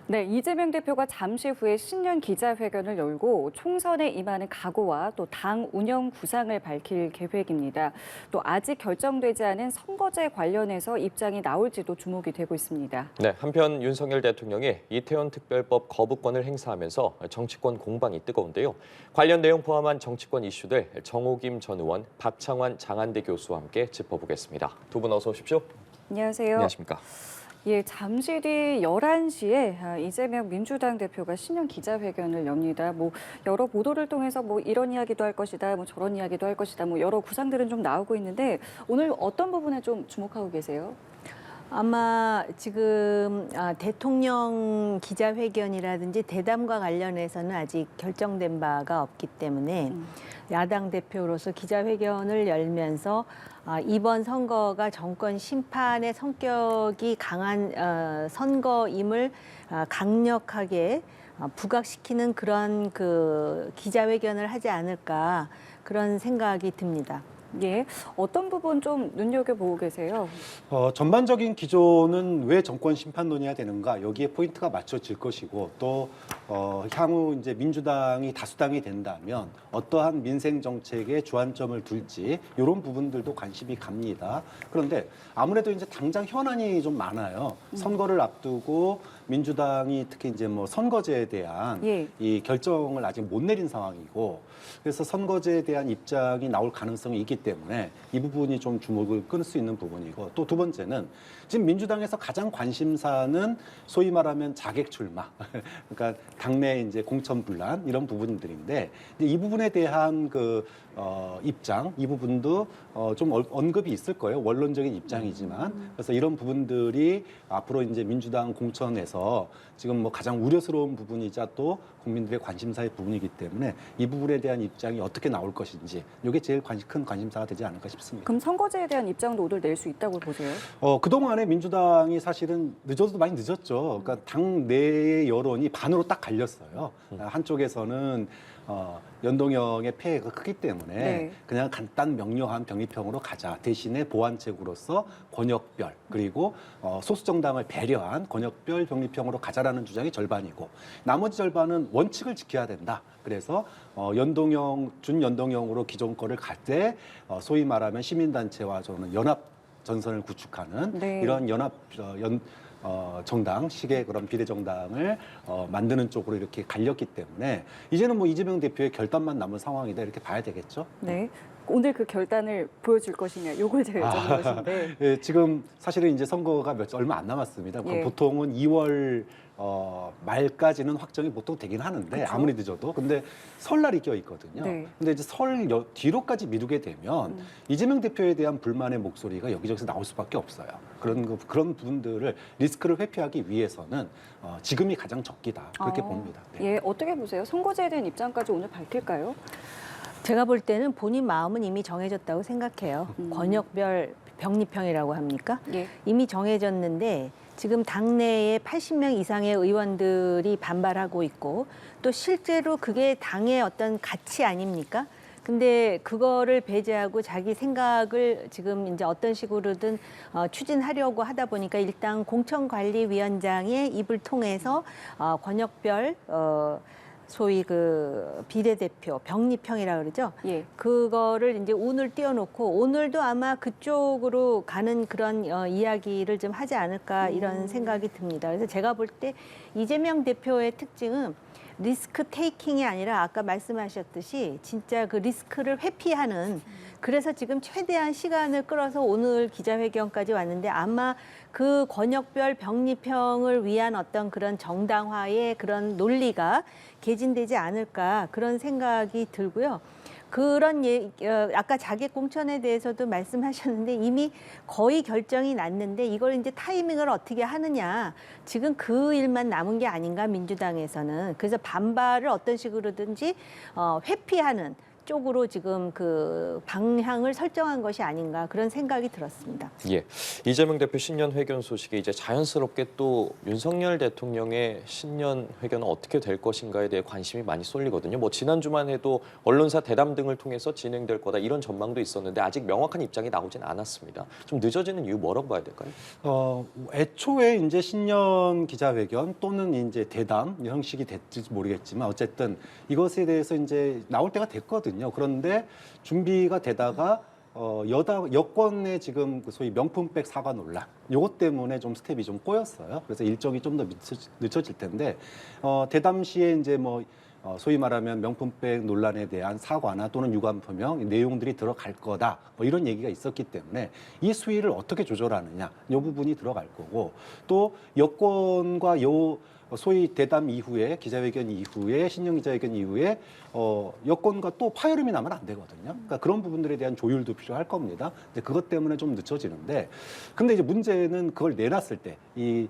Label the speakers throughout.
Speaker 1: 네, 이재명 대표가 잠시 후에 신년 기자회견을 열고 총선에 임하는 각오와 또 당 운영 구상을 밝힐 계획입니다. 또 아직 결정되지 않은 선거제 관련해서 입장이 나올지도 주목이 되고 있습니다.
Speaker 2: 네, 한편 윤석열 대통령이 이태원 특별법 거부권을 행사하면서 정치권 공방이 뜨거운데요. 관련 내용 포함한 정치권 이슈들 정호김 전 의원, 박창환 장한대 교수와 함께 짚어보겠습니다. 두 분 어서 오십시오.
Speaker 1: 안녕하세요.
Speaker 2: 안녕하십니까.
Speaker 1: 예, 잠시 뒤 11시에 이재명 민주당 대표가 신년 기자회견을 엽니다. 여러 보도를 통해서 이런 이야기도 할 것이다, 저런 이야기도 할 것이다, 여러 구상들은 좀 나오고 있는데 오늘 어떤 부분에 좀 주목하고 계세요?
Speaker 3: 아마 지금 대통령 기자회견이라든지 대담과 관련해서는 아직 결정된 바가 없기 때문에 야당 대표로서 기자회견을 열면서 이번 선거가 정권 심판의 성격이 강한 선거임을 강력하게 부각시키는 그런 그 기자회견을 하지 않을까 그런 생각이 듭니다.
Speaker 1: 예, 어떤 부분 좀 눈여겨보고 계세요?
Speaker 4: 전반적인 기조는 왜 정권 심판 논의해야 되는가 여기에 포인트가 맞춰질 것이고 또 향후 이제 민주당이 다수당이 된다면 어떠한 민생 정책에 주안점을 둘지 이런 부분들도 관심이 갑니다. 그런데 아무래도 이제 당장 현안이 좀 많아요. 선거를 앞두고 민주당이 특히 이제 선거제에 대한 이 결정을 아직 못 내린 상황이고 그래서 선거제에 대한 입장이 나올 가능성이 있기 때문에 이 부분이 좀 주목을 끌 수 있는 부분이고 또 두 번째는 지금 민주당에서 가장 관심사는 소위 말하면 자객 출마 그러니까 당내 이제 공천 분란 이런 부분들인데 이 부분에 대한 그 입장 이 부분도 좀 언급이 있을 거예요. 원론적인 입장이지만 그래서 이런 부분들이 앞으로 이제 민주당 공천에서 지금 가장 우려스러운 부분이자 또 국민들의 관심사의 부분이기 때문에 이 부분에 대한 입장이 어떻게 나올 것인지 이게 제일 큰 관심사가 되지 않을까 싶습니다.
Speaker 1: 그럼 선거제에 대한 입장도 오늘 낼 수 있다고 보세요?
Speaker 4: 그동안에 민주당이 사실은 늦어도 많이 늦었죠. 그러니까 당 내의 여론이 반으로 딱 갈렸어요. 한쪽에서는 연동형의 폐해가 크기 때문에 그냥 간단 명료한 병립형으로 가자. 대신에 보완책으로서 권역별 그리고 소수 정당을 배려한 권역별 병립형으로 가자라는 주장이 절반이고 나머지 절반은 원칙을 지켜야 된다. 그래서 연동형, 준연동형으로 기존 거를 갈 때 소위 말하면 시민단체와 저는 연합 전선을 구축하는 이런 연합 정당식의 그런 비례정당을 만드는 쪽으로 이렇게 갈렸기 때문에 이제는 이재명 대표의 결단만 남은 상황이다 이렇게 봐야 되겠죠.
Speaker 1: 네. 오늘 그 결단을 보여줄 것이냐, 요걸 제가 여쭤본 것인데.
Speaker 4: 예, 지금 사실은 이제 선거가 얼마 안 남았습니다. 보통은 2월 말까지는 확정이 보통 되긴 하는데 그쵸? 아무리 늦어도 근데 설날이 껴 있거든요. 근데 이제 설 뒤로까지 미루게 되면 이재명 대표에 대한 불만의 목소리가 여기저기서 나올 수밖에 없어요. 그런 부분들을 리스크를 회피하기 위해서는 지금이 가장 적기다 그렇게 봅니다.
Speaker 1: 예, 어떻게 보세요? 선거제에 대한 입장까지 오늘 밝힐까요?
Speaker 3: 제가 볼 때는 본인 마음은 이미 정해졌다고 생각해요. 권역별 병립형이라고 합니까? 이미 정해졌는데 지금 당내에 80명 이상의 의원들이 반발하고 있고 또 실제로 그게 당의 어떤 가치 아닙니까? 근데 그거를 배제하고 자기 생각을 지금 이제 어떤 식으로든 추진하려고 하다 보니까 일단 공천관리위원장의 입을 통해서 권역별 소위 그 비례대표 병립형이라 그러죠. 그거를 이제 운을 띄워놓고 오늘도 아마 그쪽으로 가는 그런 이야기를 좀 하지 않을까 이런 생각이 듭니다. 그래서 제가 볼 때 이재명 대표의 특징은 리스크 테이킹이 아니라 아까 말씀하셨듯이 진짜 그 리스크를 회피하는 그래서 지금 최대한 시간을 끌어서 오늘 기자회견까지 왔는데 아마 그 권역별 병립형을 위한 어떤 그런 정당화의 그런 논리가 개진되지 않을까 그런 생각이 들고요. 그런 아까 자객 공천에 대해서도 말씀하셨는데 이미 거의 결정이 났는데 이걸 이제 타이밍을 어떻게 하느냐 지금 그 일만 남은 게 아닌가 민주당에서는 그래서 반발을 어떤 식으로든지 회피하는 쪽으로 지금 그 방향을 설정한 것이 아닌가 그런 생각이 들었습니다.
Speaker 2: 예, 이재명 대표 신년 회견 소식에 이제 자연스럽게 또 윤석열 대통령의 신년 회견은 어떻게 될 것인가에 대해 관심이 많이 쏠리거든요. 뭐 지난주만 해도 언론사 대담 등을 통해서 진행될 거다 이런 전망도 있었는데 아직 명확한 입장이 나오진 않았습니다. 좀 늦어지는 이유 뭐라고 봐야 될까요?
Speaker 4: 애초에 이제 신년 기자회견 또는 이제 대담 형식이 됐지 모르겠지만 어쨌든 이것에 대해서 이제 나올 때가 됐거든요. 그런데 준비가 되다가 여권의 지금 그 소위 명품백 사과 논란 이것 때문에 좀 스텝이 좀 꼬였어요. 그래서 일정이 좀 더 늦춰질 텐데 대담 시에 이제 뭐 소위 말하면 명품백 논란에 대한 사과나 또는 유감 표명 내용들이 들어갈 거다 뭐 이런 얘기가 있었기 때문에 이 수위를 어떻게 조절하느냐 이 부분이 들어갈 거고 또 여권과 소위 대담 이후에 기자회견 이후에 신년 기자회견 이후에 여권과 또 파열음이 나면 안 되거든요. 그러니까 그런 부분들에 대한 조율도 필요할 겁니다. 근데 그것 때문에 좀 늦춰지는데 근데 이제 문제는 그걸 내놨을 때 이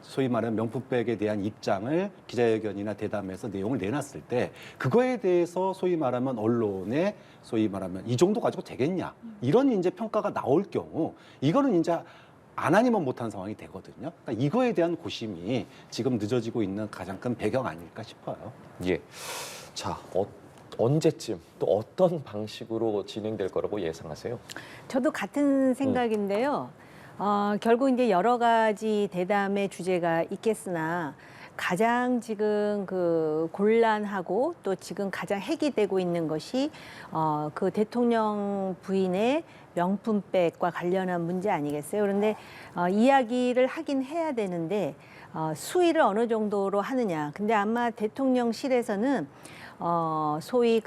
Speaker 4: 소위 말하는 명품백에 대한 입장을 기자회견이나 대담에서 내용을 내놨을 때 그거에 대해서 소위 말하면 언론에 소위 말하면 이 정도 가지고 되겠냐 이런 이제 평가가 나올 경우 이거는 이제 안 하니면 못한 상황이 되거든요. 그러니까 이거에 대한 고심이 지금 늦어지고 있는 가장 큰 배경 아닐까 싶어요.
Speaker 2: 예, 자 언제쯤 또 어떤 방식으로 진행될 거라고 예상하세요?
Speaker 3: 저도 같은 생각인데요. 결국 이제 여러 가지 대담의 주제가 있겠으나 가장 지금 그 곤란하고 또 지금 가장 핵이 되고 있는 것이 그 대통령 부인의 명품백과 관련한 문제 아니겠어요? 그런데 이야기를 하긴 해야 되는데 수위를 어느 정도로 하느냐. 근데 아마 대통령실에서는 소위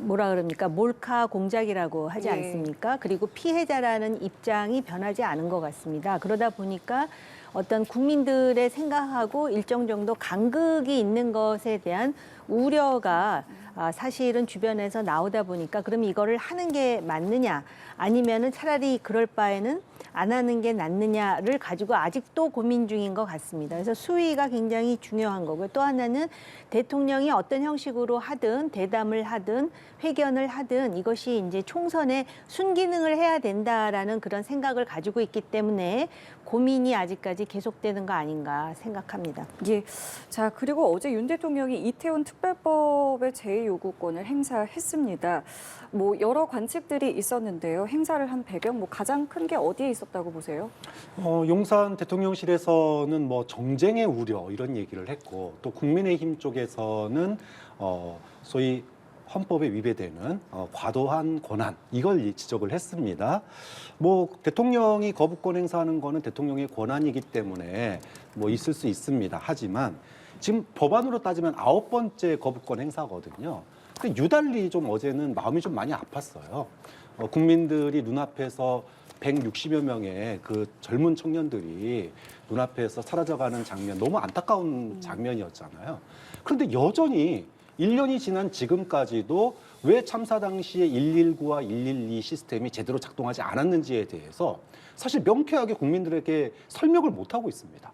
Speaker 3: 뭐라 그럽니까? 몰카 공작이라고 하지 않습니까? 그리고 피해자라는 입장이 변하지 않은 것 같습니다. 그러다 보니까 어떤 국민들의 생각하고 일정 정도 간극이 있는 것에 대한 우려가 사실은 주변에서 나오다 보니까 그럼 이거를 하는 게 맞느냐 아니면은 차라리 그럴 바에는 안 하는 게 낫느냐를 가지고 아직도 고민 중인 것 같습니다. 그래서 수위가 굉장히 중요한 거고요. 또 하나는 대통령이 어떤 형식으로 하든 대담을 하든 회견을 하든 이것이 이제 총선에 순기능을 해야 된다라는 그런 생각을 가지고 있기 때문에 고민이 아직까지 계속되는 거 아닌가 생각합니다.
Speaker 1: 예. 자, 그리고 어제 윤 대통령이 이태원 특별법의 제2요구권을 행사했습니다. 뭐 여러 관측들이 있었는데요. 행사를 한 배경 가장 큰 게 어디에 있었다고 보세요?
Speaker 4: 용산 대통령실에서는 뭐 정쟁의 우려 이런 얘기를 했고 또 국민의힘 쪽에서는 소위 헌법에 위배되는 과도한 권한 이걸 지적을 했습니다. 뭐 대통령이 거부권 행사하는 거는 대통령의 권한이기 때문에 뭐 있을 수 있습니다. 하지만 지금 법안으로 따지면 9번째 거부권 행사거든요. 근데 유달리 좀 어제는 마음이 좀 많이 아팠어요. 국민들이 눈앞에서 160여 명의 그 젊은 청년들이 눈앞에서 사라져가는 장면 너무 안타까운 장면이었잖아요. 그런데 여전히 1년이 지난 지금까지도 왜 참사 당시에 119와 112 시스템이 제대로 작동하지 않았는지에 대해서 사실 명쾌하게 국민들에게 설명을 못하고 있습니다.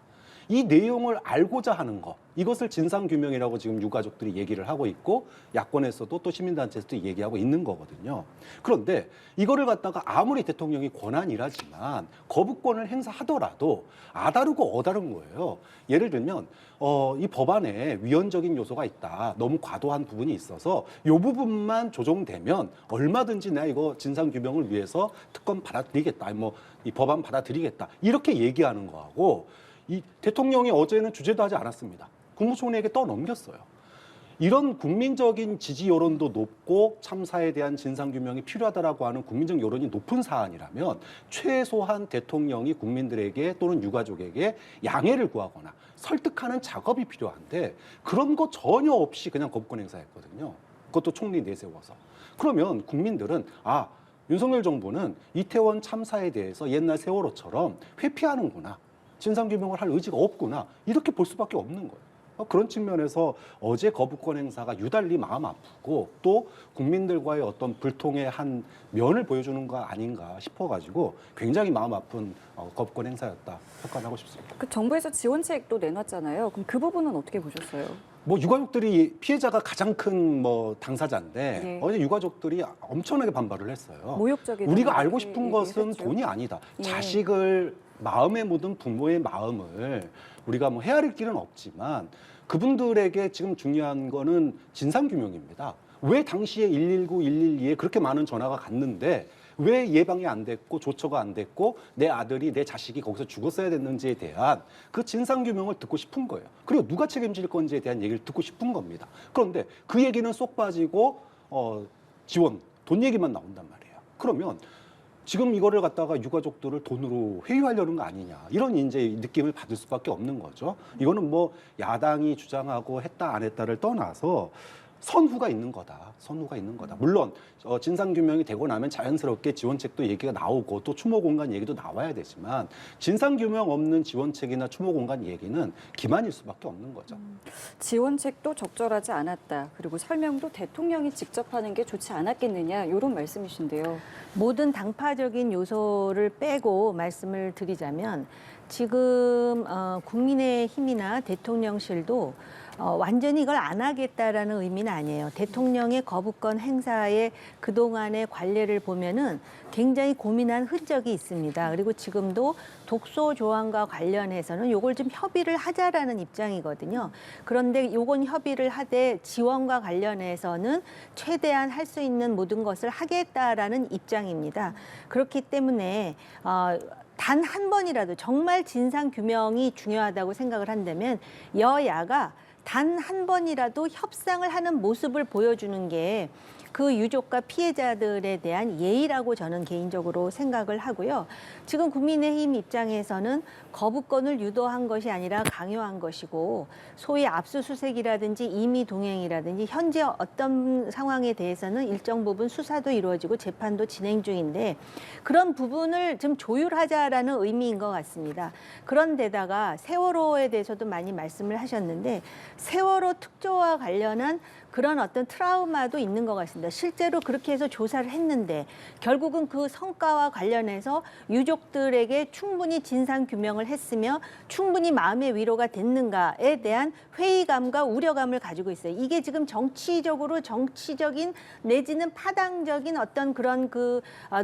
Speaker 4: 이 내용을 알고자 하는 것, 이것을 진상규명이라고 지금 유가족들이 얘기를 하고 있고 야권에서도 또 시민단체에서도 얘기하고 있는 거거든요. 그런데 이거를 갖다가 아무리 대통령이 권한이라지만 거부권을 행사하더라도 아다르고 어다른 거예요. 예를 들면 이 법안에 위헌적인 요소가 있다. 너무 과도한 부분이 있어서 이 부분만 조정되면 얼마든지 내가 이거 진상규명을 위해서 특검 받아들이겠다. 뭐 이 법안 받아들이겠다. 이렇게 얘기하는 거하고 이 대통령이 어제는 주제도 하지 않았습니다. 국무총리에게 떠넘겼어요. 이런 국민적인 지지 여론도 높고 참사에 대한 진상규명이 필요하다라고 하는 국민적 여론이 높은 사안이라면 최소한 대통령이 국민들에게 또는 유가족에게 양해를 구하거나 설득하는 작업이 필요한데 그런 거 전혀 없이 그냥 거부권 행사했거든요. 그것도 총리 내세워서. 그러면 국민들은 윤석열 정부는 이태원 참사에 대해서 옛날 세월호처럼 회피하는구나. 진상규명을 할 의지가 없구나. 이렇게 볼 수밖에 없는 거예요. 그런 측면에서 어제 거부권 행사가 유달리 마음 아프고 또 국민들과의 어떤 불통의 한 면을 보여주는 거 아닌가 싶어가지고 굉장히 마음 아픈 거부권 행사였다 평가하고 싶습니다.
Speaker 1: 그 정부에서 지원책도 내놨잖아요. 그럼 그 부분은 어떻게 보셨어요?
Speaker 4: 뭐 유가족들이 피해자가 가장 큰 뭐 당사자인데
Speaker 1: 네.
Speaker 4: 어제 유가족들이 엄청나게 반발을 했어요.
Speaker 1: 모욕적이다.
Speaker 4: 우리가 알고
Speaker 1: 이렇게
Speaker 4: 싶은 것은
Speaker 1: 얘기했죠.
Speaker 4: 돈이 아니다.
Speaker 1: 예.
Speaker 4: 자식을 마음에 묻은 부모의 마음을 우리가 뭐 헤아릴 길은 없지만 그분들에게 지금 중요한 거는 진상규명입니다. 왜 당시에 119, 112에 그렇게 많은 전화가 갔는데 왜 예방이 안 됐고 조처가 안 됐고 내 아들이 내 자식이 거기서 죽었어야 됐는지에 대한 그 진상규명을 듣고 싶은 거예요. 그리고 누가 책임질 건지에 대한 얘기를 듣고 싶은 겁니다. 그런데 그 얘기는 쏙 빠지고 지원, 돈 얘기만 나온단 말이에요. 그러면 지금 이거를 갖다가 유가족들을 돈으로 회유하려는 거 아니냐 이런 이제 느낌을 받을 수밖에 없는 거죠. 이거는 뭐 야당이 주장하고 했다 안 했다를 떠나서 선후가 있는 거다. 선후가 있는 거다. 물론 진상규명이 되고 나면 자연스럽게 지원책도 얘기가 나오고 또 추모공간 얘기도 나와야 되지만 진상규명 없는 지원책이나 추모공간 얘기는 기만일 수밖에 없는 거죠.
Speaker 1: 지원책도 적절하지 않았다. 그리고 설명도 대통령이 직접 하는 게 좋지 않았겠느냐 이런 말씀이신데요.
Speaker 3: 모든 당파적인 요소를 빼고 말씀을 드리자면 지금 국민의힘이나 대통령실도 완전히 이걸 안 하겠다라는 의미는 아니에요. 대통령의 거부권 행사에 그동안의 관례를 보면은 굉장히 고민한 흔적이 있습니다. 그리고 지금도 독소 조항과 관련해서는 요걸 좀 협의를 하자라는 입장이거든요. 그런데 요건 협의를 하되 지원과 관련해서는 최대한 할 수 있는 모든 것을 하겠다라는 입장입니다. 그렇기 때문에 단 한 번이라도 정말 진상 규명이 중요하다고 생각을 한다면 여야가 단 한 번이라도 협상을 하는 모습을 보여주는 게 그 유족과 피해자들에 대한 예의라고 저는 개인적으로 생각을 하고요. 지금 국민의힘 입장에서는 거부권을 유도한 것이 아니라 강요한 것이고 소위 압수수색이라든지 임의동행이라든지 현재 어떤 상황에 대해서는 일정 부분 수사도 이루어지고 재판도 진행 중인데 그런 부분을 좀 조율하자라는 의미인 것 같습니다. 그런데다가 세월호에 대해서도 많이 말씀을 하셨는데 세월호 특조와 관련한 그런 어떤 트라우마도 있는 것 같습니다. 실제로 그렇게 해서 조사를 했는데 결국은 그 성과와 관련해서 유족들에게 충분히 진상 규명을 했으며 충분히 마음의 위로가 됐는가에 대한 회의감과 우려감을 가지고 있어요. 이게 지금 정치적인 내지는 파당적인 어떤 그런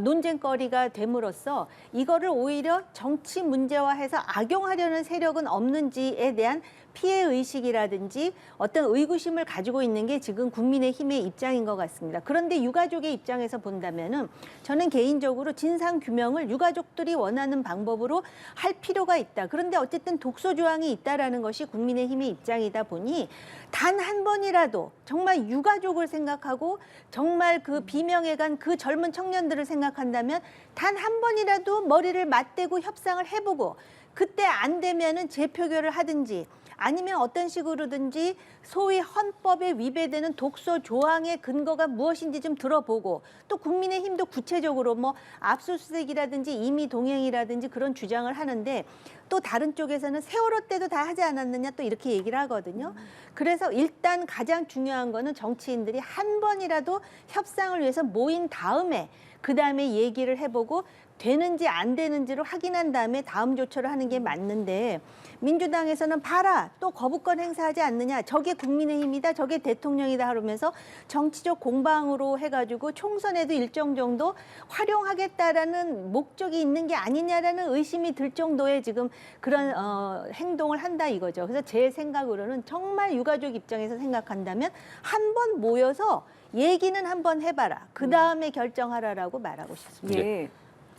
Speaker 3: 논쟁거리가 됨으로써 이거를 오히려 정치 문제화해서 악용하려는 세력은 없는지에 대한 피해 의식이라든지 어떤 의구심을 가지고 있는 게 지금 국민의힘의 입장인 것 같습니다. 그런데 유가족의 입장에서 본다면은 저는 개인적으로 진상 규명을 유가족들이 원하는 방법으로 할 필요가 있다. 그런데 어쨌든 독소 조항이 있다라는 것이 국민의힘의 입장이다 보니 단 한 번이라도 정말 유가족을 생각하고 정말 그 비명에 간 그 젊은 청년들을 생각한다면 단 한 번이라도 머리를 맞대고 협상을 해보고 그때 안 되면은 재표결을 하든지 아니면 어떤 식으로든지 소위 헌법에 위배되는 독소 조항의 근거가 무엇인지 좀 들어보고 또 국민의힘도 구체적으로 뭐 압수수색이라든지 임의동행이라든지 그런 주장을 하는데 또 다른 쪽에서는 세월호 때도 다 하지 않았느냐 또 이렇게 얘기를 하거든요. 그래서 일단 가장 중요한 거는 정치인들이 한 번이라도 협상을 위해서 모인 다음에 그다음에 얘기를 해보고 되는지 안 되는지를 확인한 다음에 다음 조처를 하는 게 맞는데 민주당에서는 봐라 또 거부권 행사하지 않느냐 저게 국민의힘이다 저게 대통령이다 하면서 정치적 공방으로 해가지고 총선에도 일정 정도 활용하겠다라는 목적이 있는 게 아니냐라는 의심이 들 정도의 지금 그런 행동을 한다 이거죠. 그래서 제 생각으로는 정말 유가족 입장에서 생각한다면 한 번 모여서 얘기는 한번 해봐라. 그 다음에 결정하라라고 말하고 싶습니다.
Speaker 1: 예.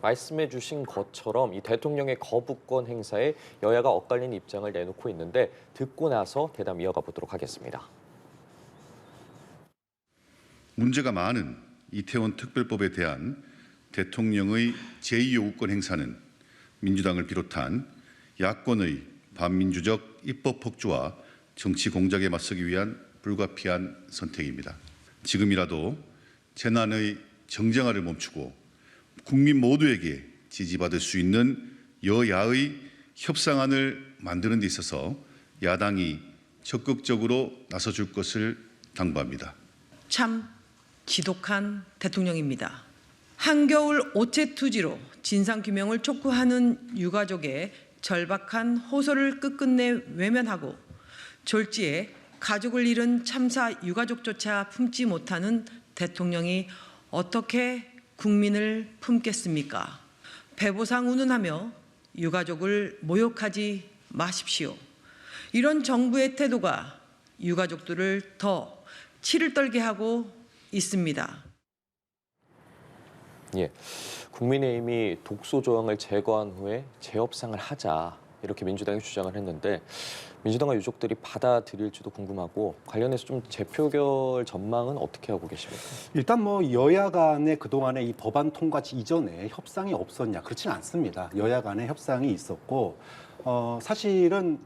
Speaker 2: 말씀해 주신 것처럼 이 대통령의 거부권 행사에 여야가 엇갈린 입장을 내놓고 있는데 듣고 나서 대담 이어가 보도록 하겠습니다.
Speaker 5: 문제가 많은 이태원 특별법에 대한 대통령의 제2요구권 행사는 민주당을 비롯한 야권의 반민주적 입법 폭주와 정치 공작에 맞서기 위한 불가피한 선택입니다. 지금이라도 재난의 정쟁화를 멈추고 국민 모두에게 지지받을 수 있는 여야의 협상안을 만드는 데 있어서 야당이 적극적으로 나서줄 것을 당부합니다.
Speaker 6: 참 지독한 대통령입니다. 한겨울 오체투지로 진상규명을 촉구하는 유가족의 절박한 호소를 끝끝내 외면하고 졸지에 가족을 잃은 참사 유가족조차 품지 못하는 대통령이 어떻게 국민을 품겠습니까? 배보상 운운하며 유가족을 모욕하지 마십시오. 이런 정부의 태도가 유가족들을 더 치를 떨게 하고 있습니다.
Speaker 2: 예, 국민의힘이 독소 조항을 제거한 후에 재협상을 하자 이렇게 민주당이 주장을 했는데 민주당과 유족들이 받아들일지도 궁금하고 관련해서 좀 재표결 전망은 어떻게 하고 계십니까?
Speaker 4: 일단 뭐 여야 간에 그동안에 이 법안 통과 이전에 협상이 없었냐? 그렇지는 않습니다. 여야 간에 협상이 있었고 사실은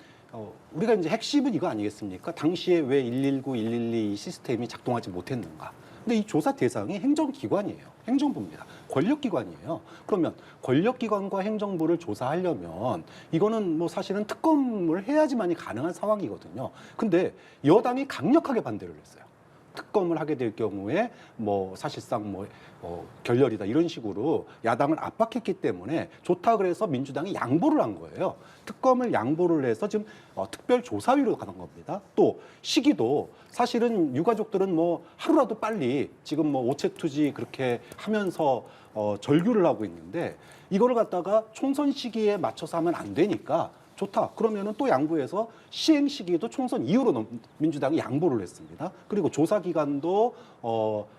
Speaker 4: 우리가 이제 핵심은 이거 아니겠습니까? 당시에 왜 119, 112 시스템이 작동하지 못했는가? 근데 이 조사 대상이 행정기관이에요. 행정부입니다. 권력기관이에요. 그러면 권력기관과 행정부를 조사하려면 이거는 뭐 사실은 특검을 해야지만이 가능한 상황이거든요. 근데 여당이 강력하게 반대를 했어요. 특검을 하게 될 경우에 뭐 사실상 뭐 결렬이다 이런 식으로 야당을 압박했기 때문에 좋다 그래서 민주당이 양보를 한 거예요. 특검을 양보를 해서 지금 특별조사위로 가는 겁니다. 또 시기도 사실은 유가족들은 뭐 하루라도 빨리 지금 뭐 오체투지 그렇게 하면서 절규를 하고 있는데 이거를 갖다가 총선 시기에 맞춰서 하면 안 되니까 좋다. 그러면은 또 양보해서 시행 시기도 총선 이후로 민주당이 양보를 했습니다. 그리고 조사 기간도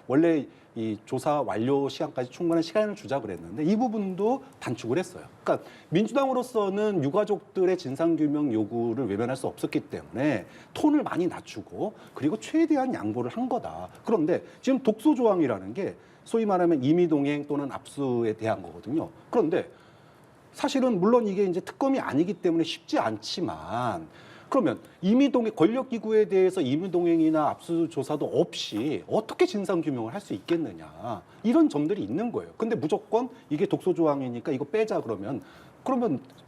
Speaker 4: 원래 이 조사 완료 시간까지 충분한 시간을 주자 그랬는데 이 부분도 단축을 했어요. 그러니까 민주당으로서는 유가족들의 진상규명 요구를 외면할 수 없었기 때문에 톤을 많이 낮추고 그리고 최대한 양보를 한 거다. 그런데 지금 독소 조항이라는 게 소위 말하면 임의동행 또는 압수에 대한 거거든요. 그런데 사실은 물론 이게 이제 특검이 아니기 때문에 쉽지 않지만 그러면 임의동행 권력기구에 대해서 임의동행이나 압수조사도 없이 어떻게 진상규명을 할 수 있겠느냐 이런 점들이 있는 거예요. 근데 무조건 이게 독소조항이니까 이거 빼자 그러면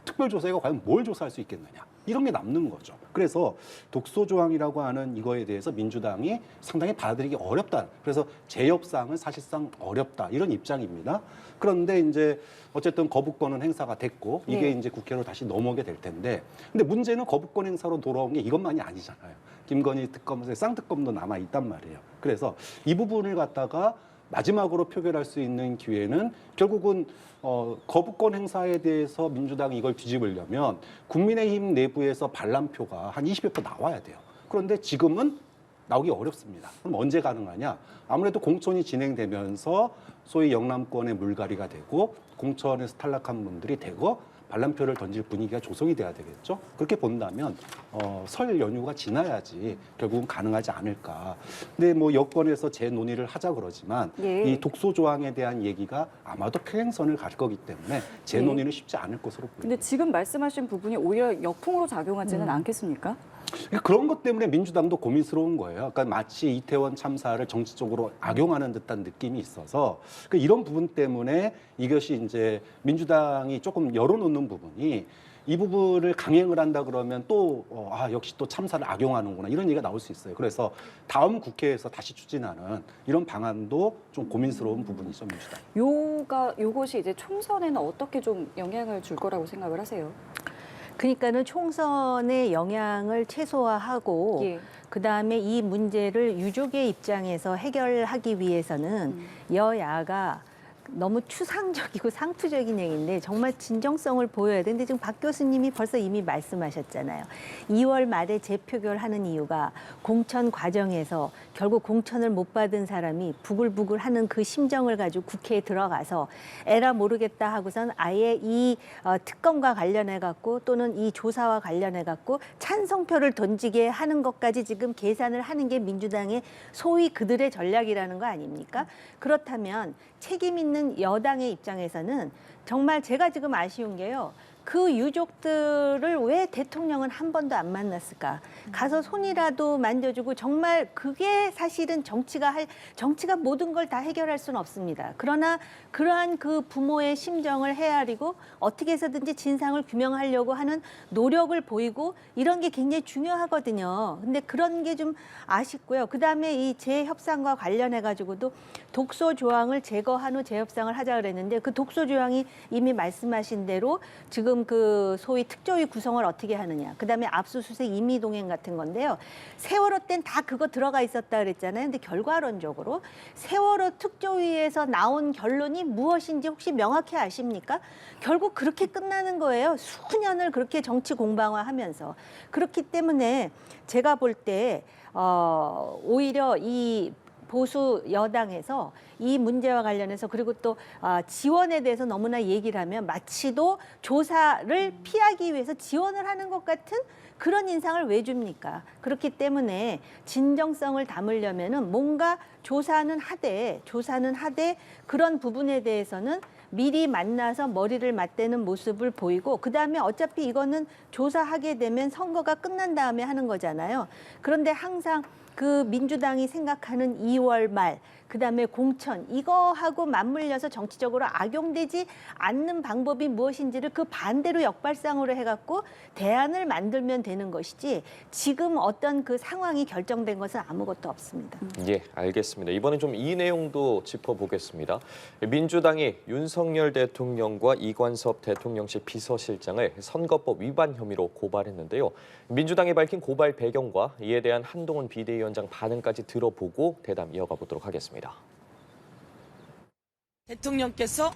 Speaker 4: 특별조사가 과연 뭘 조사할 수 있겠느냐 이런 게 남는 거죠. 그래서 독소조항이라고 하는 이거에 대해서 민주당이 상당히 받아들이기 어렵다. 그래서 재협상은 사실상 어렵다 이런 입장입니다. 그런데 이제 어쨌든 거부권은 행사가 됐고 이게
Speaker 1: 네.
Speaker 4: 이제 국회로 다시 넘어오게 될 텐데 근데 문제는 거부권 행사로 돌아온 게 이것만이 아니잖아요. 김건희 특검의 쌍특검도 남아 있단 말이에요. 그래서 이 부분을 갖다가 마지막으로 표결할 수 있는 기회는 결국은 거부권 행사에 대해서 민주당이 이걸 뒤집으려면 국민의힘 내부에서 반란표가 한 20여% 나와야 돼요. 그런데 지금은 나오기 어렵습니다. 그럼 언제 가능하냐? 아무래도 공천이 진행되면서 소위 영남권의 물갈이가 되고 공천에서 탈락한 분들이 되고 반란표를 던질 분위기가 조성이 돼야 되겠죠. 그렇게 본다면 설 연휴가 지나야지 결국은 가능하지 않을까. 근데 뭐 여권에서 재논의를 하자 그러지만
Speaker 1: 예.
Speaker 4: 이 독소 조항에 대한 얘기가 아마도 평행선을 갈 거기 때문에 재논의는 쉽지 않을 것으로 보입니다.
Speaker 1: 근데 지금 말씀하신 부분이 오히려 역풍으로 작용하지는 않겠습니까?
Speaker 4: 그런 것 때문에 민주당도 고민스러운 거예요. 그러니까 마치 이태원 참사를 정치적으로 악용하는 듯한 느낌이 있어서 이런 부분 때문에 이것이 이제 민주당이 조금 열어놓는 부분이 이 부분을 강행을 한다 그러면 또 역시 또 참사를 악용하는구나 이런 얘기가 나올 수 있어요. 그래서 다음 국회에서 다시 추진하는 이런 방안도 좀 고민스러운 부분이죠, 민주당.
Speaker 1: 요것이 이제 총선에는 어떻게 좀 영향을 줄 거라고 생각을 하세요?
Speaker 3: 그러니까는 총선의 영향을 최소화하고
Speaker 1: 예.
Speaker 3: 그다음에 이 문제를 유족의 입장에서 해결하기 위해서는 여야가 너무 추상적이고 상투적인 얘기인데 정말 진정성을 보여야 되는데 지금 박 교수님이 벌써 이미 말씀하셨잖아요. 2월 말에 재표결하는 이유가 공천 과정에서 결국 공천을 못 받은 사람이 부글부글하는 그 심정을 가지고 국회에 들어가서 에라 모르겠다 하고선 아예 이 특검과 관련해 갖고 또는 이 조사와 관련해 갖고 찬성표를 던지게 하는 것까지 지금 계산을 하는 게 민주당의 소위 그들의 전략이라는 거 아닙니까? 그렇다면 책임 있는 여당의 입장에서는 정말 제가 지금 아쉬운 게요. 그 유족들을 왜 대통령은 한 번도 안 만났을까? 가서 손이라도 만져주고 정말 그게 사실은 정치가 모든 걸 다 해결할 수는 없습니다. 그러나 그러한 그 부모의 심정을 헤아리고 어떻게 해서든지 진상을 규명하려고 하는 노력을 보이고 이런 게 굉장히 중요하거든요. 근데 그런 게 좀 아쉽고요. 그다음에 이 재협상과 관련해 가지고도 독소 조항을 제거한 후 재협상을 하자 그랬는데 그 독소 조항이 이미 말씀하신 대로 지금 지금 그 소위 특조위 구성을 어떻게 하느냐. 그다음에 압수수색 임의동행 같은 건데요. 세월호 땐 다 그거 들어가 있었다 그랬잖아요. 근데 결과론적으로 세월호 특조위에서 나온 결론이 무엇인지 혹시 명확히 아십니까? 결국 그렇게 끝나는 거예요. 수년을 그렇게 정치 공방화하면서. 그렇기 때문에 제가 볼 때 오히려 이 보수 여당에서 이 문제와 관련해서 그리고 또 지원에 대해서 너무나 얘기를 하면 마치도 조사를 피하기 위해서 지원을 하는 것 같은 그런 인상을 왜 줍니까? 그렇기 때문에 진정성을 담으려면은 뭔가 조사는 하되 그런 부분에 대해서는 미리 만나서 머리를 맞대는 모습을 보이고 그다음에 어차피 이거는 조사하게 되면 선거가 끝난 다음에 하는 거잖아요. 그런데 항상 그 민주당이 생각하는 2월 말 그다음에 공천 이거하고 맞물려서 정치적으로 악용되지 않는 방법이 무엇인지를 그 반대로 역발상으로 해갖고 대안을 만들면 되는 것이지 지금 어떤 그 상황이 결정된 것은 아무것도 없습니다.
Speaker 2: 예, 알겠습니다. 이번엔 좀 이 내용도 짚어보겠습니다. 민주당이 윤석열 대통령과 이관섭 대통령실 비서실장을 선거법 위반 혐의로 고발했는데요. 민주당이 밝힌 고발 배경과 이에 대한 한동훈 비대위원장 반응까지 들어보고 대담 이어가 보도록 하겠습니다.
Speaker 7: 대통령께서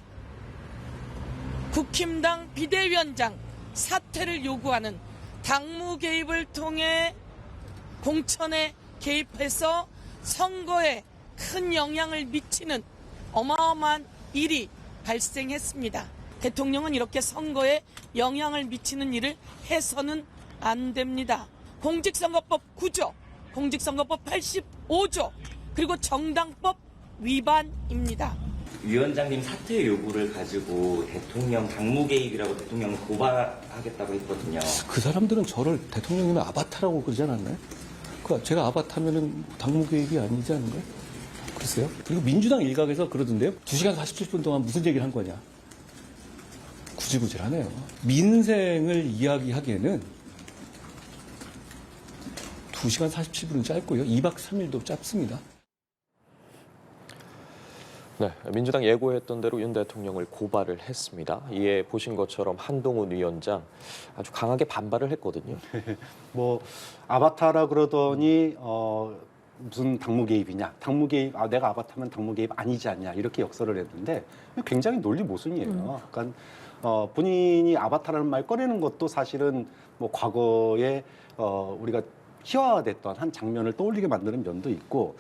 Speaker 7: 국힘당 비대위원장 사퇴를 요구하는 당무 개입을 통해 공천에 개입해서 선거에 큰 영향을 미치는 어마어마한 일이 발생했습니다. 대통령은 이렇게 선거에 영향을 미치는 일을 해서는 안 됩니다. 공직선거법 9조, 공직선거법 85조, 그리고 정당법 위반입니다.
Speaker 8: 위원장님 사퇴 요구를 가지고 대통령 당무 개입이라고 대통령을 고발하겠다고 했거든요.
Speaker 9: 그 사람들은 저를 대통령님의 아바타라고 그러지 않았나요? 제가 아바타면은 당무 개입이 아니지 않은가요? 글쎄요. 그리고 민주당 일각에서 그러던데요. 2시간 47분 동안 무슨 얘기를 한 거냐. 구질구질하네요. 민생을 이야기하기에는 2시간 47분은 짧고요. 2박 3일도 짧습니다.
Speaker 2: 네, 민주당 예고했던 대로 윤 대통령을 고발을 했습니다. 이에 보신 것처럼 한동훈 위원장 아주 강하게 반발을 했거든요.
Speaker 4: 뭐 아바타라 그러더니 무슨 당무 개입이냐? 당무 개입 내가 아바타면 당무 개입 아니지 않냐? 이렇게 역설을 했는데 굉장히 논리 모순이에요. 그러니까 본인이 아바타라는 말 꺼내는 것도 사실은 뭐 과거에 우리가 희화화됐던 한 장면을 떠올리게 만드는 면도 있고.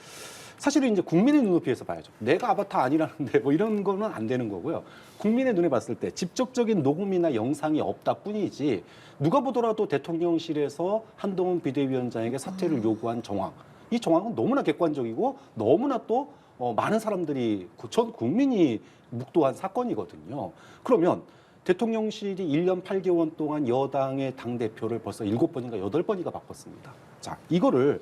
Speaker 4: 사실은 이제 국민의 눈높이에서 봐야죠. 내가 아바타 아니라는데 뭐 이런 거는 안 되는 거고요. 국민의 눈에 봤을 때 직접적인 녹음이나 영상이 없다 뿐이지 누가 보더라도 대통령실에서 한동훈 비대위원장에게 사퇴를 요구한 정황. 이 정황은 너무나 객관적이고 너무나 또 많은 사람들이 전 국민이 묵도한 사건이거든요. 그러면 대통령실이 1년 8개월 동안 여당의 당대표를 벌써 7번인가 8번인가 바꿨습니다. 자, 이거를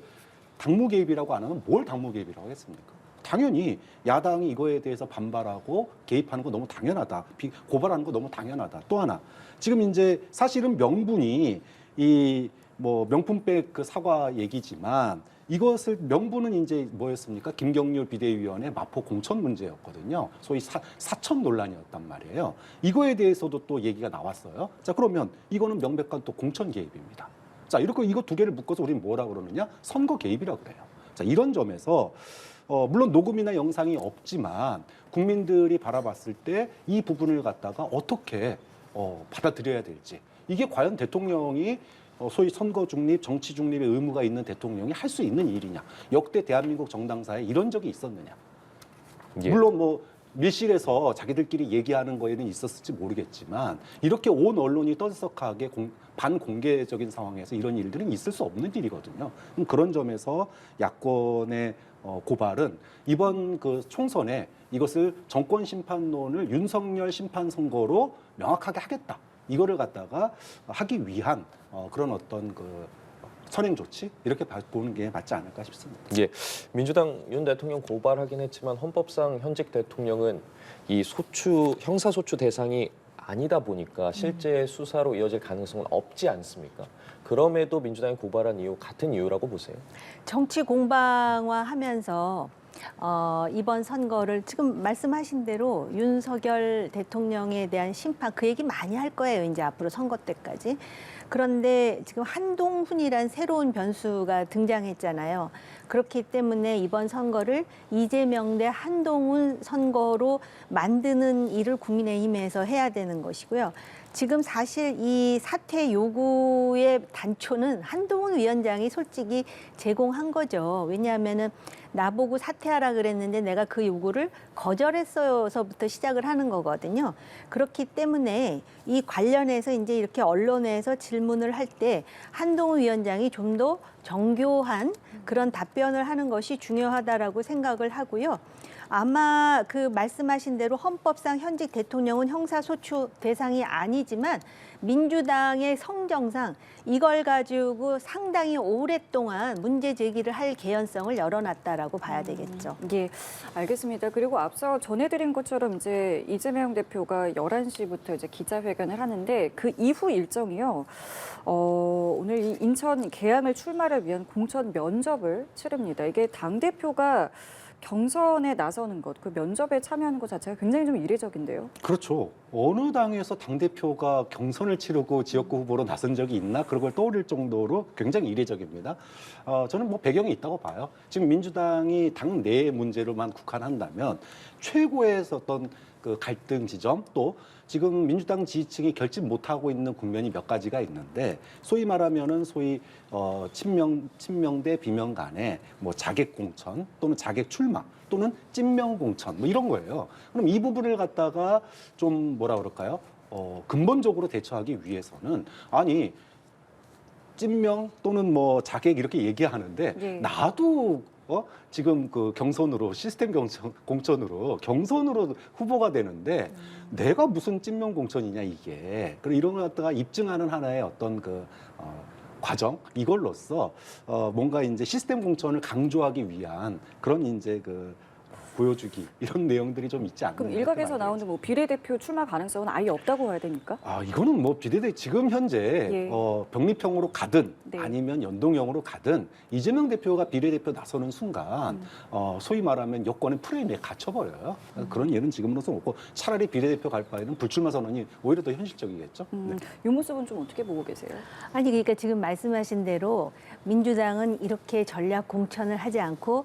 Speaker 4: 당무 개입이라고 안 하면 뭘 당무 개입이라고 하겠습니까? 당연히 야당이 이거에 대해서 반발하고 개입하는 거 너무 당연하다. 고발하는 거 너무 당연하다. 또 하나, 지금 이제 사실은 명분이 이 뭐 명품백 그 사과 얘기지만 이것을 명분은 이제 뭐였습니까? 김경률 비대위원회 마포 공천 문제였거든요. 소위 사천 논란이었단 말이에요. 이거에 대해서도 또 얘기가 나왔어요. 자, 그러면 이거는 명백한 또 공천 개입입니다. 자, 이렇게 이거 두 개를 묶어서 우리는 뭐라 그러느냐? 선거 개입이라고 그래요. 자, 이런 점에서 물론 녹음이나 영상이 없지만 국민들이 바라봤을 때 이 부분을 갖다가 어떻게 받아들여야 될지, 이게 과연 대통령이 소위 선거 중립, 정치 중립의 의무가 있는 대통령이 할 수 있는 일이냐? 역대 대한민국 정당사에 이런 적이 있었느냐?
Speaker 2: 예.
Speaker 4: 물론 뭐 밀실에서 자기들끼리 얘기하는 거에는 있었을지 모르겠지만 이렇게 온 언론이 떠들썩하게 반공개적인 상황에서 이런 일들은 있을 수 없는 일이거든요. 그런 점에서 야권의 고발은 이번 그 총선에 이것을 정권 심판론을 윤석열 심판 선거로 명확하게 하겠다. 이거를 갖다가 하기 위한 그런 어떤 그 선행 조치 이렇게 보는 게 맞지 않을까 싶습니다.
Speaker 2: 예, 민주당 윤 대통령 고발하긴 했지만 헌법상 현직 대통령은 이 형사소추 대상이 아니다 보니까 실제 수사로 이어질 가능성은 없지 않습니까? 그럼에도 민주당이 고발한 이유 같은 이유라고 보세요?
Speaker 3: 정치 공방화하면서 이번 선거를 지금 말씀하신 대로 윤석열 대통령에 대한 심판 그 얘기 많이 할 거예요. 이제 앞으로 선거 때까지. 그런데 지금 한동훈이란 새로운 변수가 등장했잖아요. 그렇기 때문에 이번 선거를 이재명 대 한동훈 선거로 만드는 일을 국민의힘에서 해야 되는 것이고요. 지금 사실 이 사퇴 요구의 단초는 한동훈 위원장이 솔직히 제공한 거죠. 왜냐하면은 나보고 사퇴하라 그랬는데 내가 그 요구를 거절했어서부터 시작을 하는 거거든요. 그렇기 때문에 이 관련해서 이제 이렇게 언론에서 질문을 할 때 한동훈 위원장이 좀 더 정교한 그런 답변을 하는 것이 중요하다라고 생각을 하고요. 아마 그 말씀하신 대로 헌법상 현직 대통령은 형사소추 대상이 아니지만 민주당의 성정상 이걸 가지고 상당히 오랫동안 문제 제기를 할 개연성을 열어놨다라고 봐야 되겠죠.
Speaker 1: 예, 알겠습니다. 그리고 앞서 전해드린 것처럼 이제 이재명 대표가 11시부터 이제 기자회견을 하는데 그 이후 일정이요. 오늘 이 인천 계양을 출마를 위한 공천 면접을 치릅니다. 이게 당대표가 경선에 나서는 것, 그 면접에 참여하는 것 자체가 굉장히 좀 이례적인데요.
Speaker 4: 그렇죠. 어느 당에서 당대표가 경선을 치르고 지역구 후보로 나선 적이 있나? 그런 걸 떠올릴 정도로 굉장히 이례적입니다. 저는 뭐 배경이 있다고 봐요. 지금 민주당이 당 내 문제로만 국한한다면 최고의 어떤 그 갈등 지점 또 지금 민주당 지지층이 결집 못하고 있는 국면이 몇 가지가 있는데 소위 말하면은 소위 친명 대 비명 간의 뭐 자객 공천 또는 자객 출마 또는 찐명 공천 뭐 이런 거예요. 그럼 이 부분을 갖다가 좀 뭐라 그럴까요? 근본적으로 대처하기 위해서는 아니 찐명 또는 뭐 자객 이렇게 얘기하는데
Speaker 1: 예.
Speaker 4: 나도 지금 그 경선으로 시스템 공천으로 경선으로 후보가 되는데 내가 무슨 찐명 공천이냐 이게. 그리고 이런 걸 갖다가 입증하는 하나의 어떤 그 과정 이걸로써 뭔가 이제 시스템 공천을 강조하기 위한 그런 이제 그 보여주기 이런 내용들이 좀 있지 않나.
Speaker 1: 그럼 일각에서 나오는 뭐 비례대표 출마 가능성은 아예 없다고 봐야 됩니까?
Speaker 4: 이거는 뭐 비례대 지금 현재
Speaker 1: 예.
Speaker 4: 병립형으로 가든
Speaker 1: 네.
Speaker 4: 아니면 연동형으로 가든 이재명 대표가 비례대표 나서는 순간 소위 말하면 여권의 프레임에 갇혀버려요. 그런 예는 지금으로서 없고 차라리 비례대표 갈 바에는 불출마 선언이 오히려 더 현실적이겠죠. 네.
Speaker 1: 이 모습은 좀 어떻게 보고 계세요?
Speaker 3: 아니 그러니까 지금 말씀하신 대로 민주당은 이렇게 전략 공천을 하지 않고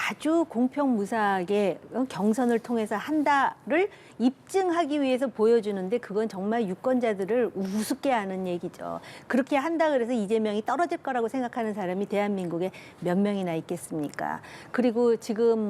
Speaker 3: 아주 공평무사하게 경선을 통해서 한다를 입증하기 위해서 보여주는데 그건 정말 유권자들을 우습게 하는 얘기죠. 그렇게 한다 그래서 이재명이 떨어질 거라고 생각하는 사람이 대한민국에 몇 명이나 있겠습니까? 그리고 지금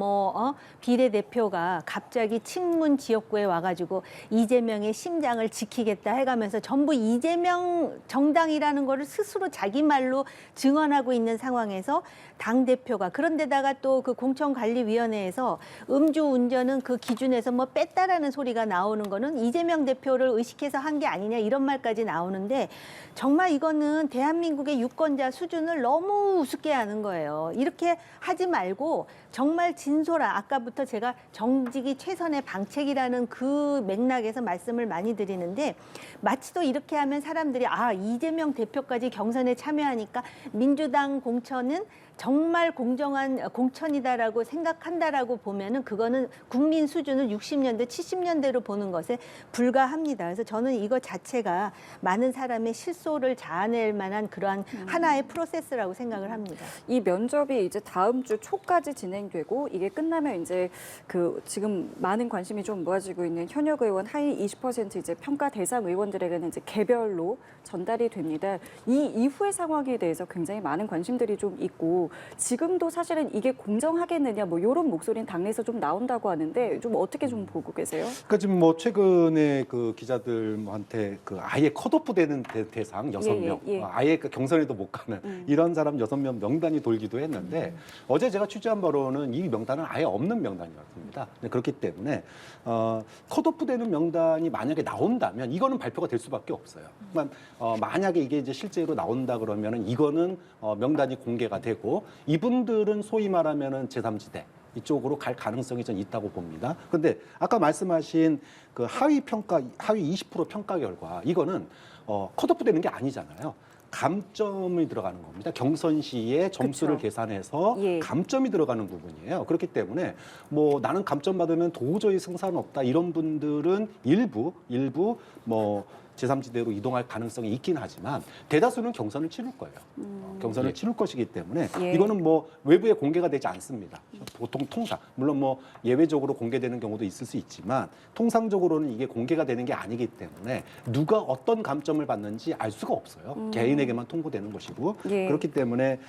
Speaker 3: 비례대표가 갑자기 친문 지역구에 와가지고 이재명의 심장을 지키겠다 해가면서 전부 이재명 정당이라는 거를 스스로 자기 말로 증언하고 있는 상황에서 당대표가 그런데다가 또 그 공천관리위원회에서 음주운전은 그 기준에서 뭐 뺐다라는 소리가 나오는 거는 이재명 대표를 의식해서 한 게 아니냐 이런 말까지 나오는데 정말 이거는 대한민국의 유권자 수준을 너무 우습게 하는 거예요. 이렇게 하지 말고 정말 진솔한 아까부터 제가 정직이 최선의 방책이라는 그 맥락에서 말씀을 많이 드리는데 마치 또 이렇게 하면 사람들이 이재명 대표까지 경선에 참여하니까 민주당 공천은 정말 공정한 공천이다라고 생각한다라고 보면은 그거는 국민 수준을 60년대, 70년대로 보는 것에 불과합니다. 그래서 저는 이거 자체가 많은 사람의 실소를 자아낼 만한 그러한 하나의 프로세스라고 생각을 합니다.
Speaker 1: 이 면접이 이제 다음 주 초까지 진행되고 이게 끝나면 이제 그 지금 많은 관심이 좀 모아지고 있는 현역 의원 하위 20% 이제 평가 대상 의원들에게는 이제 개별로 전달이 됩니다. 이 이후의 상황에 대해서 굉장히 많은 관심들이 좀 있고 지금도 사실은 이게 공정하겠느냐 뭐 이런 목소리는 당내에서 좀 나온다고 하는데 좀 어떻게 좀 보고 계세요?
Speaker 4: 그러니까 지금 뭐 최근에 그 기자들한테 그 아예 컷오프되는 대상 6명,
Speaker 1: 예.
Speaker 4: 아예 그 경선에도 못 가는 이런 사람 6명 명단이 돌기도 했는데 어제 제가 취재한 바로는 이 명단은 아예 없는 명단이었습니다. 그렇기 때문에 컷오프되는 명단이 만약에 나온다면 이거는 발표가 될 수밖에 없어요. 그러니까 만약에 이게 이제 실제로 나온다 그러면은 이거는 명단이 공개가 되고 이분들은 소위 말하면은 제3지대 이쪽으로 갈 가능성이 전 있다고 봅니다. 그런데 아까 말씀하신 그 하위 20% 평가 결과 이거는 컷오프 되는 게 아니잖아요. 감점이 들어가는 겁니다. 경선 시에 점수를
Speaker 1: 그쵸.
Speaker 4: 계산해서
Speaker 1: 예.
Speaker 4: 감점이 들어가는 부분이에요. 그렇기 때문에 뭐 나는 감점 받으면 도저히 승산 없다 이런 분들은 일부 뭐 제3지대로 이동할 가능성이 있긴 하지만 대다수는 경선을 치를 거예요. 경선을 치를 것이기 때문에
Speaker 1: 예.
Speaker 4: 이거는 뭐 외부에 공개가 되지 않습니다. 보통 통상 물론 뭐 예외적으로 공개되는 경우도 있을 수 있지만 통상적으로는 이게 공개가 되는 게 아니기 때문에 누가 어떤 감점을 받는지 알 수가 없어요. 개인에게만 통보되는 것이고
Speaker 1: 예.
Speaker 4: 그렇기 때문에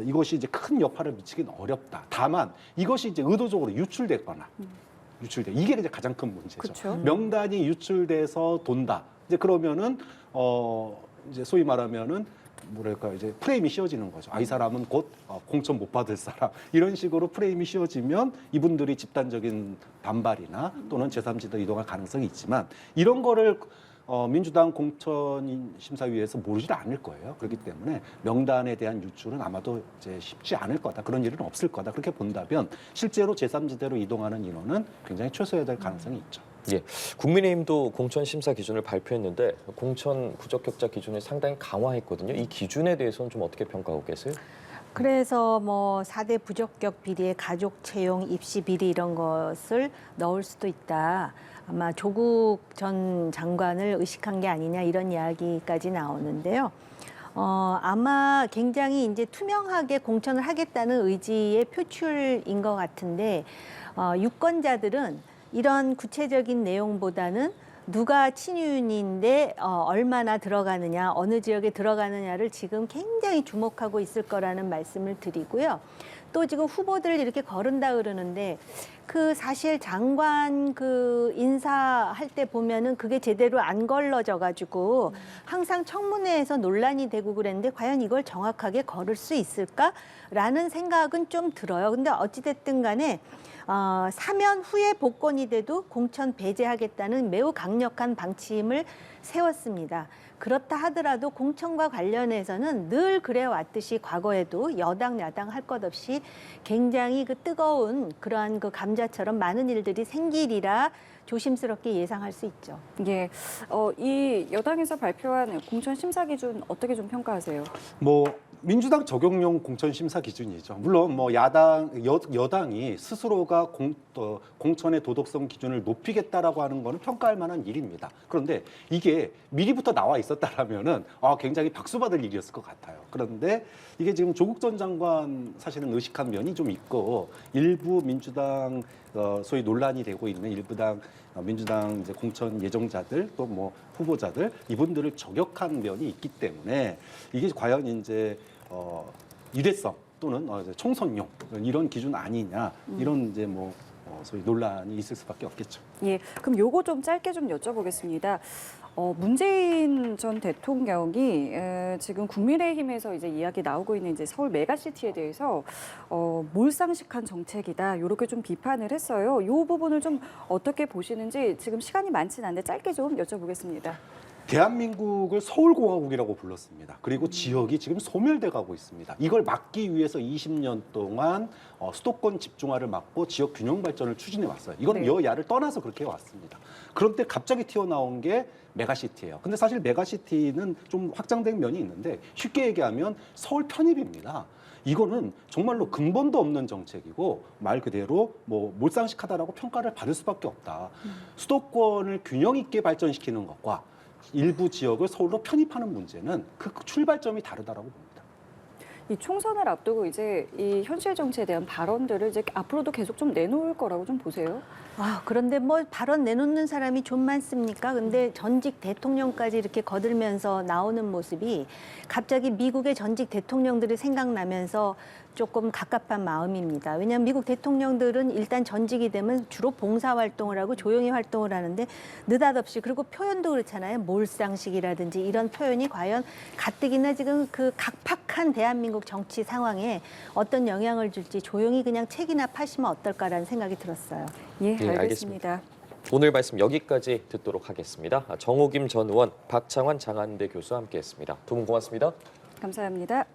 Speaker 4: 이것이 이제 큰 여파를 미치긴 어렵다. 다만 이것이 이제 의도적으로 유출됐거나 이게 이제 가장 큰 문제죠.
Speaker 1: 그쵸.
Speaker 4: 명단이 유출돼서 돈다. 이제 그러면은 이제 소위 말하면은 뭐랄까 이제 프레임이 씌워지는 거죠. 이 사람은 곧 공천 못 받을 사람 이런 식으로 프레임이 씌워지면 이분들이 집단적인 반발이나 또는 제3지대 이동할 가능성이 있지만 이런 거를 민주당 공천심사위에서 모르지 않을 거예요. 그렇기 때문에 명단에 대한 유출은 아마도 이제 쉽지 않을 거다. 그런 일은 없을 거다. 그렇게 본다면 실제로 제3지대로 이동하는 인원은 굉장히 최소화될 가능성이 있죠.
Speaker 2: 예, 국민의힘도 공천 심사 기준을 발표했는데 공천 부적격자 기준을 상당히 강화했거든요. 이 기준에 대해서는 좀 어떻게 평가하고 계세요?
Speaker 3: 그래서 뭐 4대 부적격 비리에 가족 채용, 입시 비리 이런 것을 넣을 수도 있다. 아마 조국 전 장관을 의식한 게 아니냐 이런 이야기까지 나오는데요. 아마 굉장히 이제 투명하게 공천을 하겠다는 의지의 표출인 것 같은데 유권자들은 이런 구체적인 내용보다는 누가 친윤인데 얼마나 들어가느냐, 어느 지역에 들어가느냐를 지금 굉장히 주목하고 있을 거라는 말씀을 드리고요. 또 지금 후보들을 이렇게 거른다 그러는데 그 사실 장관 그 인사할 때 보면은 그게 제대로 안 걸러져 가지고 항상 청문회에서 논란이 되고 그랬는데 과연 이걸 정확하게 걸을 수 있을까라는 생각은 좀 들어요. 근데 어찌됐든 간에 사면 후에 복권이 돼도 공천 배제하겠다는 매우 강력한 방침을 세웠습니다. 그렇다 하더라도 공천과 관련해서는 늘 그래왔듯이 과거에도 여당, 야당 할 것 없이 굉장히 그 뜨거운 그러한 그 감자처럼 많은 일들이 생기리라 조심스럽게 예상할 수 있죠.
Speaker 1: 예, 이 여당에서 발표한 공천 심사 기준 어떻게 좀 평가하세요?
Speaker 4: 뭐 민주당 적용용 공천 심사 기준이죠. 물론 뭐 여당이 스스로가 공천의 도덕성 기준을 높이겠다라고 하는 거는 평가할 만한 일입니다. 그런데 이게 미리부터 나와 있었다라면은 굉장히 박수받을 일이었을 것 같아요. 그런데 이게 지금 조국 전 장관 사실은 의식한 면이 좀 있고 일부 민주당 소위 논란이 되고 있는 일부당 민주당 이제 공천 예정자들 또 뭐 후보자들 이분들을 저격한 면이 있기 때문에 이게 과연 이제 일회성 또는 총선용 이런 기준 아니냐 이런 이제 뭐 소위 논란이 있을 수밖에 없겠죠.
Speaker 1: 예, 그럼 요거 좀 짧게 좀 여쭤보겠습니다. 문재인 전 대통령이 지금 국민의힘에서 이제 이야기 나오고 있는 이제 서울 메가시티에 대해서 몰상식한 정책이다 이렇게 좀 비판을 했어요. 이 부분을 좀 어떻게 보시는지 지금 시간이 많지는 않은데 짧게 좀 여쭤보겠습니다.
Speaker 4: 대한민국을 서울공화국이라고 불렀습니다. 그리고 지역이 지금 소멸돼 가고 있습니다. 이걸 막기 위해서 20년 동안 수도권 집중화를 막고 지역 균형 발전을 추진해 왔어요. 이건
Speaker 1: 네.
Speaker 4: 여야를 떠나서 그렇게 해왔습니다. 그런데 갑자기 튀어나온 게 메가시티예요. 근데 사실 메가시티는 좀 확장된 면이 있는데 쉽게 얘기하면 서울 편입입니다. 이거는 정말로 근본도 없는 정책이고 말 그대로 뭐 몰상식하다라고 평가를 받을 수밖에 없다. 수도권을 균형 있게 발전시키는 것과 일부 지역을 서울로 편입하는 문제는 그 출발점이 다르다라고 봅니다.
Speaker 1: 이 총선을 앞두고 이제 이 현실 정치에 대한 발언들을 이제 앞으로도 계속 좀 내놓을 거라고 좀 보세요.
Speaker 3: 그런데 뭐 발언 내놓는 사람이 좀 많습니까? 근데 전직 대통령까지 이렇게 거들면서 나오는 모습이 갑자기 미국의 전직 대통령들이 생각나면서 조금 갑갑한 마음입니다. 왜냐하면 미국 대통령들은 일단 전직이 되면 주로 봉사활동을 하고 조용히 활동을 하는데 느닷없이 그리고 표현도 그렇잖아요. 몰상식이라든지 이런 표현이 과연 가뜩이나 지금 그 각박한 대한민국 정치 상황에 어떤 영향을 줄지 조용히 그냥 책이나 파시면 어떨까라는 생각이 들었어요.
Speaker 1: 예,
Speaker 2: 예,
Speaker 1: 알겠습니다.
Speaker 2: 오늘 말씀 여기까지 듣도록 하겠습니다. 정호김 전 의원, 박창환 장한대 교수와 함께했습니다. 두 분 고맙습니다.
Speaker 1: 감사합니다.